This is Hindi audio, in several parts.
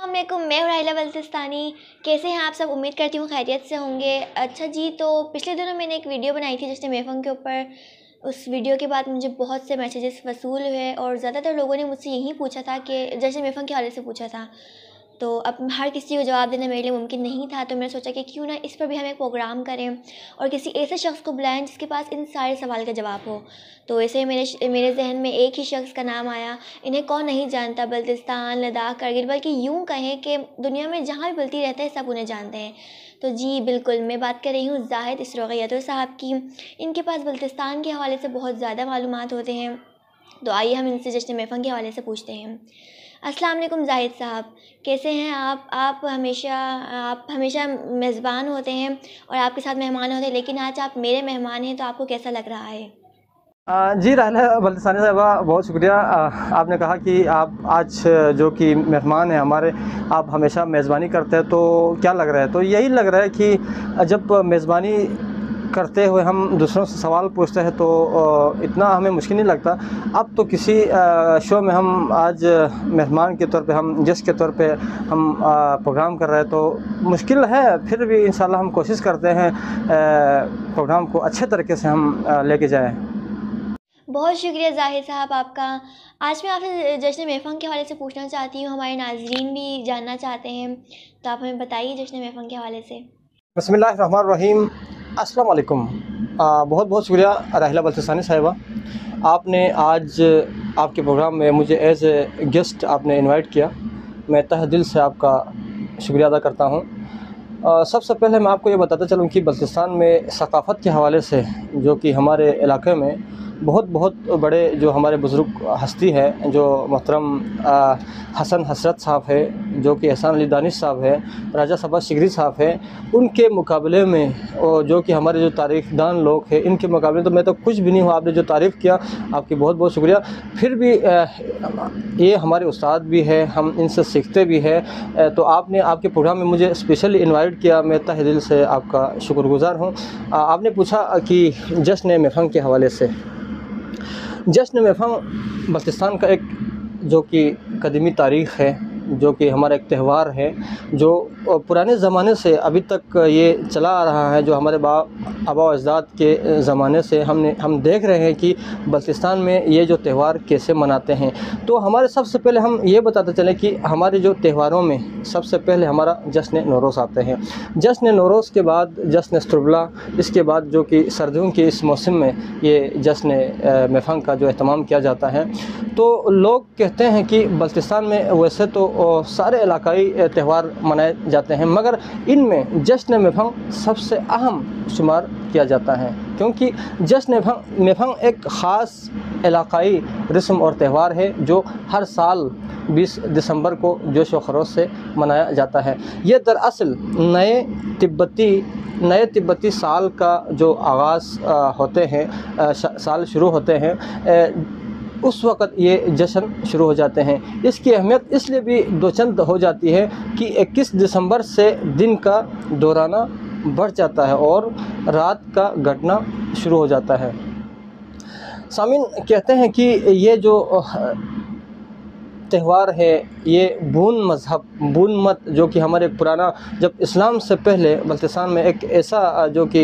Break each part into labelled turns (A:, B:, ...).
A: अस्सलामुअलैकुम, मैं हूँ राहिला बल्तिस्तानी। कैसे हैं आप सब? उम्मीद करती हूँ खैरियत से होंगे। अच्छा जी, तो पिछले दिनों मैंने एक वीडियो बनाई थी जश्न महफल के ऊपर। उस वीडियो के बाद मुझे बहुत से मैसेजेस वसूल हुए और ज़्यादातर लोगों ने मुझसे यही पूछा था कि जश्न महफल के हवाले से पूछा था। तो अब हर किसी को जवाब देना मेरे लिए मुमकिन नहीं था, तो मैंने सोचा कि क्यों ना इस पर भी हम एक प्रोग्राम करें और किसी ऐसे शख्स को बुलाएं जिसके पास इन सारे सवाल का जवाब हो। तो ऐसे मेरे जहन में एक ही शख्स का नाम आया। इन्हें कौन नहीं जानता, बल्तिस्तान, लद्दाख, करगिल, बल्कि यूँ कहें कि दुनिया में जहाँ भी बल्ती रहते हैं सब उन्हें जानते हैं। तो जी बिल्कुल, मैं बात कर रही हूँ जाहिद इसरोग़ियतुर साहब की। इनके पास बल्तिस्तान के हवाले से बहुत ज़्यादा मालूमात होते हैं। तो आइए हम इनसे जश्न महफल के हवाले से पूछते हैं। अस्सलाम वालेकुम जाहिद साहब, कैसे हैं आप? आप हमेशा मेज़बान होते हैं और आपके साथ मेहमान होते हैं, लेकिन आज आप मेरे मेहमान हैं, तो आपको कैसा लग रहा है?
B: जी राहिला बल्तिस्तानी साहिबा, बहुत शुक्रिया। आपने कहा कि आप आज जो कि मेहमान हैं हमारे, आप हमेशा मेज़बानी करते हैं, तो क्या लग रहा है? तो यही लग रहा है कि जब मेज़बानी करते हुए हम दूसरों से सवाल पूछते हैं तो इतना हमें मुश्किल नहीं लगता। अब तो किसी शो में हम आज मेहमान के तौर पे, हम गेस्ट के तौर पे हम प्रोग्राम कर रहे हैं, तो मुश्किल है, फिर भी इंशाल्लाह हम कोशिश करते हैं प्रोग्राम को अच्छे तरीके से हम लेके जाएँ।
A: बहुत शुक्रिया जाहिद साहब आपका। आज मैं आपसे जश्न महफल के हवाले से पूछना चाहती हूँ, हमारे नाज़रीन भी जानना चाहते हैं, तो आप हमें बताइए जश्न महफल के हवाले से।
B: बिस्मिल्लाहिर्रहमानिर्रहीम। अस्सलाम वालेकुम। बहुत बहुत शुक्रिया राहिला बल्तिस्तानी साहिबा, आपने आज आपके प्रोग्राम में मुझे एज़ ए गेस्ट आपने इनवाइट किया। मैं तहे दिल से आपका शुक्रिया अदा करता हूँ। सबसे पहले मैं आपको ये बताता चलूँ कि बल्तिस्तान में सकाफ़त के हवाले से जो कि हमारे इलाके में बहुत बड़े जो हमारे बुज़ुर्ग हस्ती है, जो मोहतरम हसन हसरत साहब है, जो कि एहसान अली दानिश साहब है, राजा सबा शिगरी साहब है, उनके मुकाबले में और जो कि हमारे जो तारीख़दान लोग हैं, इनके मुकाबले तो मैं तो कुछ भी नहीं हूँ। आपने जो तारीफ़ किया, आपकी बहुत बहुत शुक्रिया। फिर भी ये हमारे उस्ताद भी है, हम इनसे सीखते भी हैं। तो आपने आपके प्रोग्राम में मुझे स्पेशली इनवाइट किया, मैं तहे दिल से आपका शुक्रगुज़ार हूँ। आपने पूछा कि जश्न महफल के हवाले से। जश्न महफल बल्तिस्तान का एक जो कि कदीमी तारीख़ है, जो कि हमारा एक त्यौहार है, जो पुराने ज़माने से अभी तक ये चला आ रहा है। जो हमारे आबा अजदाद के ज़माने से हम देख रहे हैं कि बल्तिस्तान में ये जो त्यौहार कैसे मनाते हैं। तो हमारे सबसे पहले हम ये बताते चलें कि हमारे जो त्यौहारों में सबसे पहले हमारा जश्न नौरोज़ आते हैं। जश्न नौरोज़ के बाद जश्न इस्तुरबला, इसके बाद जो कि सर्दियों के इस मौसम में ये जश्न महफल का जो एहतमाम किया जाता है। तो लोग कहते हैं कि बल्तिस्तान में वैसे तो सारे इलाकाई त्यौहार मनाए जाते हैं, मगर इनमें जश्न महफल सबसे अहम शुमार किया जाता है, क्योंकि जश्न महफल एक ख़ास इलाकाई रस्म और त्यौहार है जो हर साल 20 दिसंबर को जोश व खरोश से मनाया जाता है। ये दरअसल नए तिब्बती साल का जो आगाज़ होते हैं, साल शुरू होते हैं, उस वक़्त ये जश्न शुरू हो जाते हैं। इसकी अहमियत इसलिए भी दोचंद हो जाती है कि 21 दिसंबर से दिन का दौराना बढ़ जाता है और रात का घटना शुरू हो जाता है। सामीन कहते हैं कि ये जो त्यौहार है, ये बून मत जो कि हमारे पुराना, जब इस्लाम से पहले बल्तिस्तान में एक ऐसा जो कि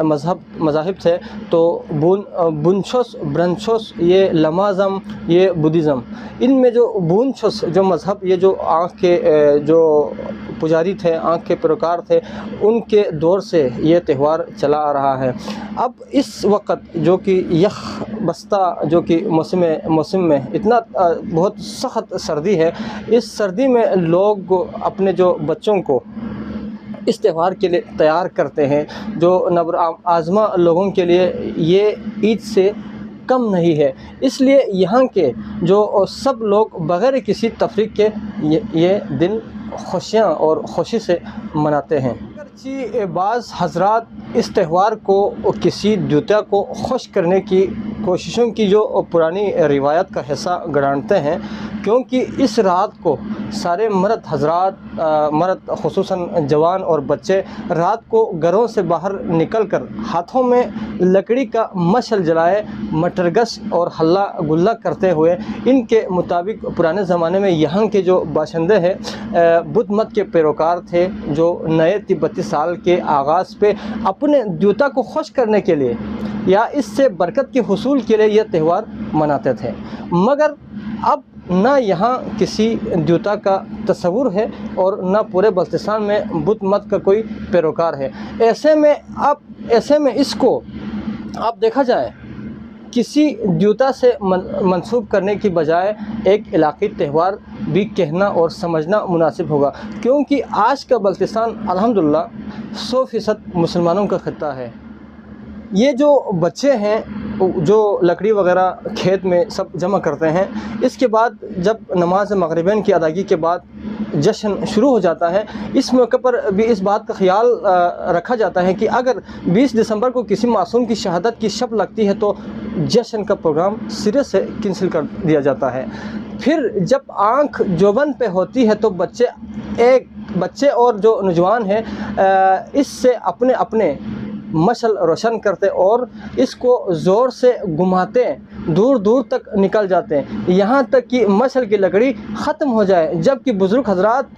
B: मज़ाहिब थे, तो बुनछोस, ब्रंछोस, ये लमाज़म, ये बुद्धिज़्म, इनमें जो बुनछोस जो मज़हब, ये जो आँख के जो पुजारी थे, आँख के पैरोकार थे, उनके दौर से ये त्यौहार चला आ रहा है। अब इस वक्त जो कि यख बस्ता जो कि मौसम में इतना बहुत सख्त सर्दी है, इस सर्दी में लोग अपने जो बच्चों को इस त्यौहार के लिए तैयार करते हैं, जो नब्र आज़मा लोगों के लिए ये ईद से कम नहीं है। इसलिए यहाँ के जो सब लोग बग़ैर किसी तफरीक के ये दिन खुशियाँ और खुशी से मनाते हैं। अगरचि बाज़ हज़रात इस त्यौहार को किसी द्वितीया को खुश करने की कोशिशों की जो पुरानी रिवायत का हिस्सा गणाते हैं, क्योंकि इस रात को सारे मर्द हजरात, मर्द खुसूसन जवान और बच्चे रात को घरों से बाहर निकलकर हाथों में लकड़ी का मशल जलाए मटरगश और हल्ला गुल्ला करते हुए, इनके मुताबिक पुराने ज़माने में यहाँ के जो बाशिंदे हैं बुद्ध मत के पैरोकार थे, जो नए तिब्बती साल के आगाज़ पे अपने द्योता को खुश करने के लिए या इससे बरकत के हुसूल के लिए यह त्यौहार मनाते थे। मगर अब ना यहाँ किसी द्योता का तस्वुर है और ना पूरे बल्तिस्तान में बुद्ध मत का कोई पैरोकार है। ऐसे में इसको आप देखा जाए किसी द्योता से मंसूब करने की बजाय एक इलाक़ी त्यौहार भी कहना और समझना मुनासिब होगा, क्योंकि आज का बल्तिस्तान अल्हम्दुलिल्लाह 100% मुसलमानों का खित्ता है। ये जो बच्चे हैं जो लकड़ी वगैरह खेत में सब जमा करते हैं, इसके बाद जब नमाज मगरिबैन की अदायगी के बाद जश्न शुरू हो जाता है, इस मौके पर भी इस बात का ख्याल रखा जाता है कि अगर 20 दिसंबर को किसी मासूम की शहादत की शब लगती है तो जश्न का प्रोग्राम सिरे से कैंसिल कर दिया जाता है। फिर जब आँख जोबन पे होती है तो बच्चे और जो नौजवान हैं इससे अपने अपने मशल रोशन करते और इसको ज़ोर से घुमाते, दूर दूर तक निकल जाते हैं, यहाँ तक कि मशल की लकड़ी ख़त्म हो जाए। जबकि बुज़ुर्ग हजरात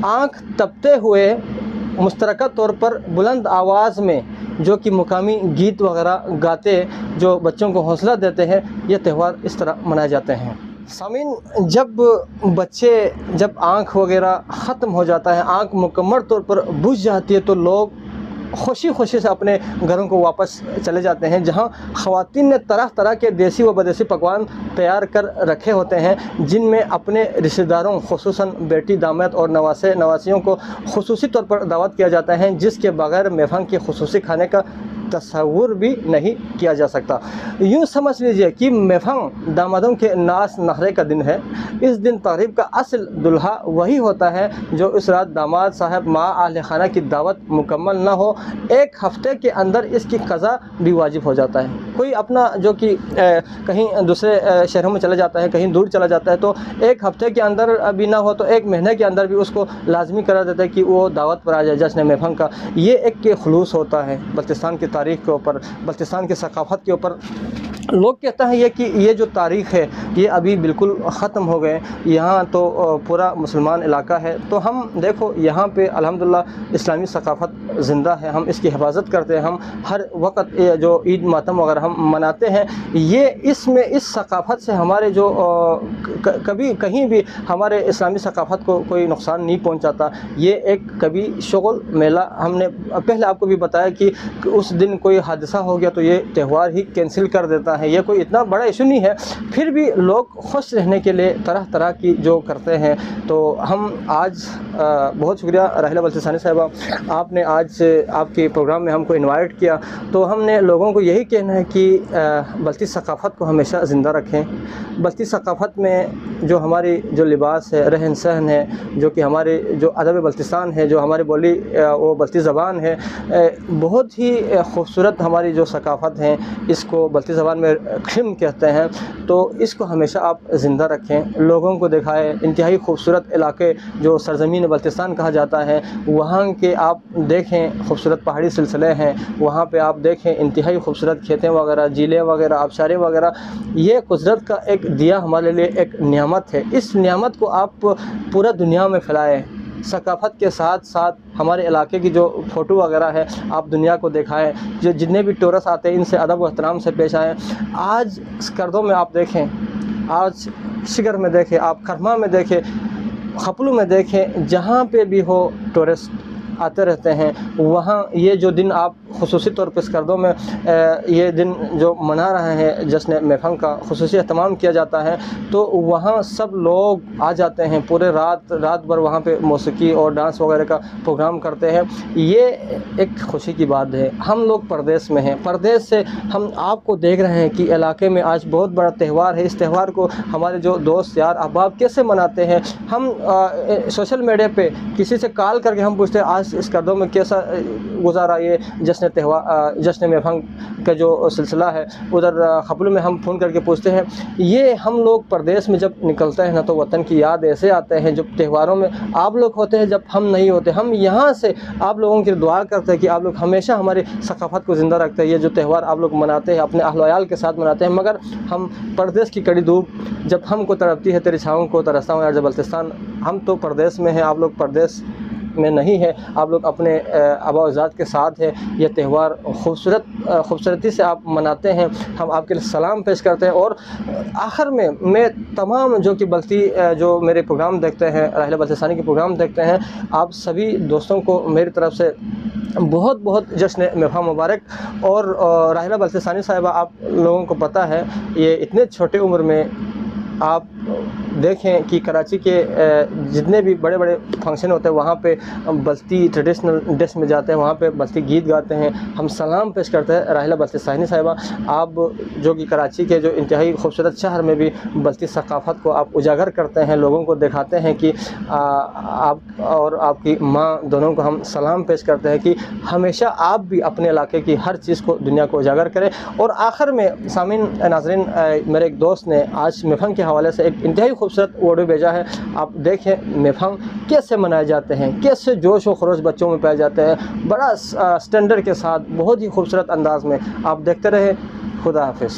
B: आँख तपते हुए मुश्तरका तौर पर बुलंद आवाज़ में जो कि मुकामी गीत वगैरह गाते, जो बच्चों को हौसला देते हैं, ये त्यौहार इस तरह मनाए जाते हैं। सामीन, जब आँख वगैरह ख़त्म हो जाता है, आँख मुकम्मल तौर पर बुझ जाती है, तो लोग खुशी से अपने घरों को वापस चले जाते हैं, जहां ख़वातीन ने तरह तरह के देसी व बदेसी पकवान तैयार कर रखे होते हैं, जिनमें अपने रिश्तेदारों खुसूसन बेटी दामाद और नवासियों को खुसूसी तौर पर दावत किया जाता है, जिसके बगैर महफिल के खुसूसी खाने का तस्वुर भी नहीं किया जा सकता। यूँ समझ लीजिए कि महफिल दामादों के नाश नखरे का दिन है। इस दिन तकरीब का असल दुल्हा वही होता है जो इस रात दामाद साहब माँ अहले खाना की दावत मुकम्मल ना हो, 1 हफ्ते के अंदर इसकी क़ज़ा भी वाजिब हो जाता है। कोई अपना जो कि कहीं दूसरे शहरों में चला जाता है, कहीं दूर चला जाता है, तो 1 हफ्ते के अंदर अभी ना हो तो 1 महीने के अंदर भी उसको लाजमी करा देता है कि वो दावत पर आ जाए जश्न महफिल का। ये एक के खुलूस होता है बल्तिस्तान की तारीख़ के ऊपर, बल्तिस्तान की सकाफ़त के ऊपर। लोग कहते हैं ये कि ये जो तारीख़ है ये अभी बिल्कुल ख़त्म हो गए, यहाँ तो पूरा मुसलमान इलाका है। तो हम देखो यहाँ पे अल्हम्दुलिल्लाह इस्लामी सकाफ़त ज़िंदा है, हम इसकी हिफाजत करते हैं, हम हर वक्त जो ईद मातम वगैरह हम मनाते हैं, ये इसमें इस सकाफ़त से हमारे जो कभी कहीं भी हमारे इस्लामी सकाफ़त को कोई नुकसान नहीं पहुँचाता। ये एक कभी शुगल मेला, हमने पहले आपको भी बताया कि उस दिन कोई हादसा हो गया तो ये त्यौहार ही कैंसिल कर देता है। ये कोई इतना बड़ा इशू नहीं है, फिर भी लोग खुश रहने के लिए तरह तरह की जो करते हैं। तो हम आज बहुत शुक्रिया राहिला बल्तिस्तानी साहिबा, आपने आज आपके प्रोग्राम में हमको इनवाइट किया। तो हमने लोगों को यही कहना है कि बल्ती सकाफ़त को हमेशा ज़िंदा रखें। बल्ती सकाफ़त में जो हमारी जो लिबास है, रहन सहन है, जो कि हमारे जो अदब बल्तिस्तान है, जो हमारी बोली वो बल्ती ज़बान है, बहुत ही खूबसूरत हमारी जो सकाफ़त है, इसको बल्ती ज़बान में खिम कहते हैं। तो इसको हमेशा आप ज़िंदा रखें, लोगों को दिखाएं। इंतहाई खूबसूरत इलाके जो सरज़मीन बल्तिस्तान कहा जाता है, वहाँ के आप देखें, खूबसूरत पहाड़ी सिलसिले हैं, वहाँ पे आप देखें इंतहाई खूबसूरत खेतें वगैरह, झीलें वगैरह, आबशारें वगैरह। ये कुदरत का एक दिया हमारे लिए एक नियामत है। इस नियामत को आप पूरा दुनिया में फैलाएँ। सकाफ़त के साथ साथ हमारे इलाके की जो फ़ोटो वगैरह है आप दुनिया को दिखाएं। जो जितने भी टूरिस्ट आते हैं इनसे अदब व एहतराम से पेश आएँ। आज स्कर्दों में आप देखें, आज शिगर में देखें, आप खरमा में देखें, खपलू में देखें, जहाँ पे भी हो टूरिस्ट आते रहते हैं। वहाँ ये जो दिन आप खुसूसी तौर पर स्कर्दों में ये दिन जो मना रहे हैं जश्न महफिल का खुसूसी एहतमाम किया जाता है, तो वहाँ सब लोग आ जाते हैं, पूरे रात भर वहाँ पे मौसीकी और डांस वगैरह का प्रोग्राम करते हैं। ये एक खुशी की बात है। हम लोग परदेश में हैं, परदेश से हम आपको देख रहे हैं कि इलाके में आज बहुत बड़ा त्यौहार है। इस त्यौहार को हमारे जो दोस्त यार अहबाब कैसे मनाते हैं, हम सोशल मीडिया पे किसी से कॉल करके हम पूछते हैं आज स्कर्दों में कैसा गुजारा ये जश्न त्यौहार जश्न मेफंग का जो सिलसिला है, उधर खपलू में हम फ़ोन करके पूछते हैं। ये हम लोग परदेश में जब निकलते हैं ना, तो वतन की याद ऐसे आते हैं जब त्योहारों में आप लोग होते हैं, जब हम नहीं होते। हम यहाँ से आप लोगों की दुआ करते हैं कि आप लोग हमेशा हमारी सकाफ़त को ज़िंदा रखते हैं। ये जो त्यौहार आप लोग मनाते हैं अपने अहल वयाल के साथ मनाते हैं, मगर हम परदेश की कड़ी धूप जब हमको तड़पती है, तेरी छाँव को तरसता हूँ यार जब बल्तिस्तान। हम तो परदेश में हैं, आप लोग परदेश में नहीं है, आप लोग अपने आबा अज़ाद के साथ है। ये त्यौहार खूबसूरती से आप मनाते हैं, हम आपके लिए सलाम पेश करते हैं। और आखिर में मैं तमाम जो कि बल्ती जो मेरे प्रोग्राम देखते हैं, राहिला बल्तिस्तानी के प्रोग्राम देखते हैं, आप सभी दोस्तों को मेरी तरफ से बहुत बहुत जश्न मेफा मुबारक। और राहिला बल्तिस्तानी साहिबा, आप लोगों को पता है ये इतने छोटे उम्र में आप देखें कि कराची के जितने भी बड़े बड़े फंक्शन होते हैं वहाँ पे बल्ती ट्रेडिशनल ड्रेस में जाते हैं, वहाँ पे बल्ती गीत गाते हैं। हम सलाम पेश करते हैं राहिला बल्तिस्तानी साहिबा, आप जो कि कराची के जो इंतहाई खूबसूरत शहर में भी बल्ती सकाफ़त को आप उजागर करते हैं, लोगों को दिखाते हैं कि आप और आपकी माँ दोनों को हम सलाम पेश करते हैं कि हमेशा आप भी अपने इलाके की हर चीज़ को दुनिया को उजागर करें। और आखिर में सामीन नाज़रीन, मेरे एक दोस्त ने आज मेफंग के हवाले से एक इंतहाई खूबसूरत ऑडियो भेजा है। आप देखें मेफंग कैसे मनाए जाते हैं, कैसे जोश व खरोश बच्चों में पाए जाते हैं, बड़ा स्टैंडर्ड के साथ, बहुत ही खूबसूरत अंदाज में। आप देखते रहे। खुदा हाफिज़।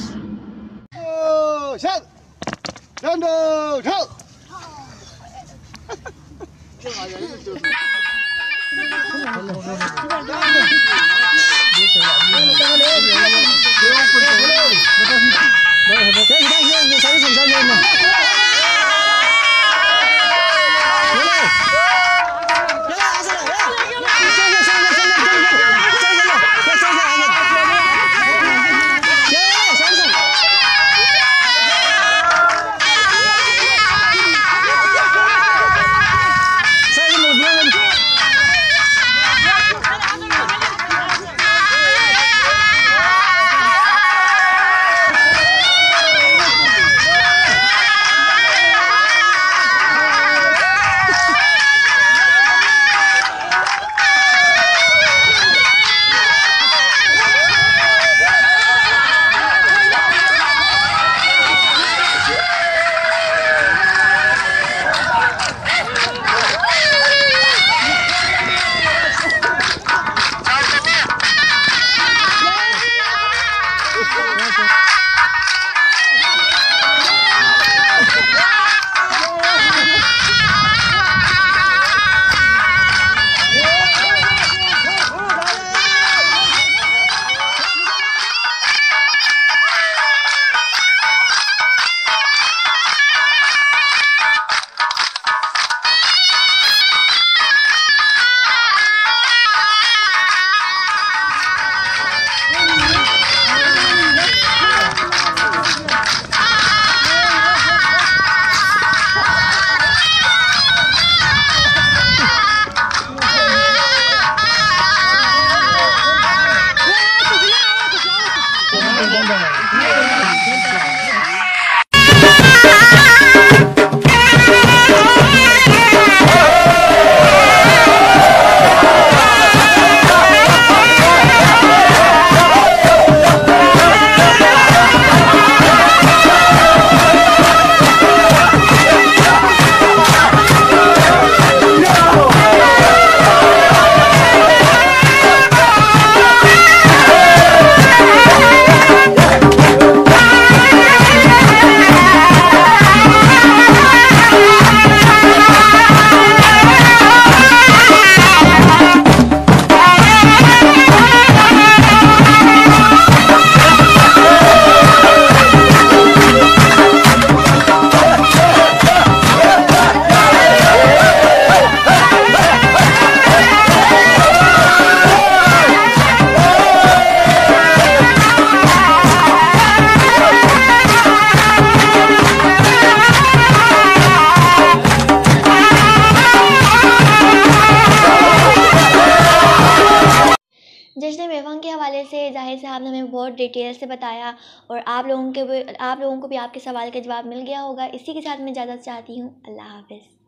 A: जश्न मेफंग के हवाले से ज़ाहिर साहब ने हमें बहुत डिटेल से बताया और आप लोगों को भी आपके सवाल का जवाब मिल गया होगा। इसी के साथ मैं इजाज़त चाहती हूँ। अल्लाह हाफ़िज़।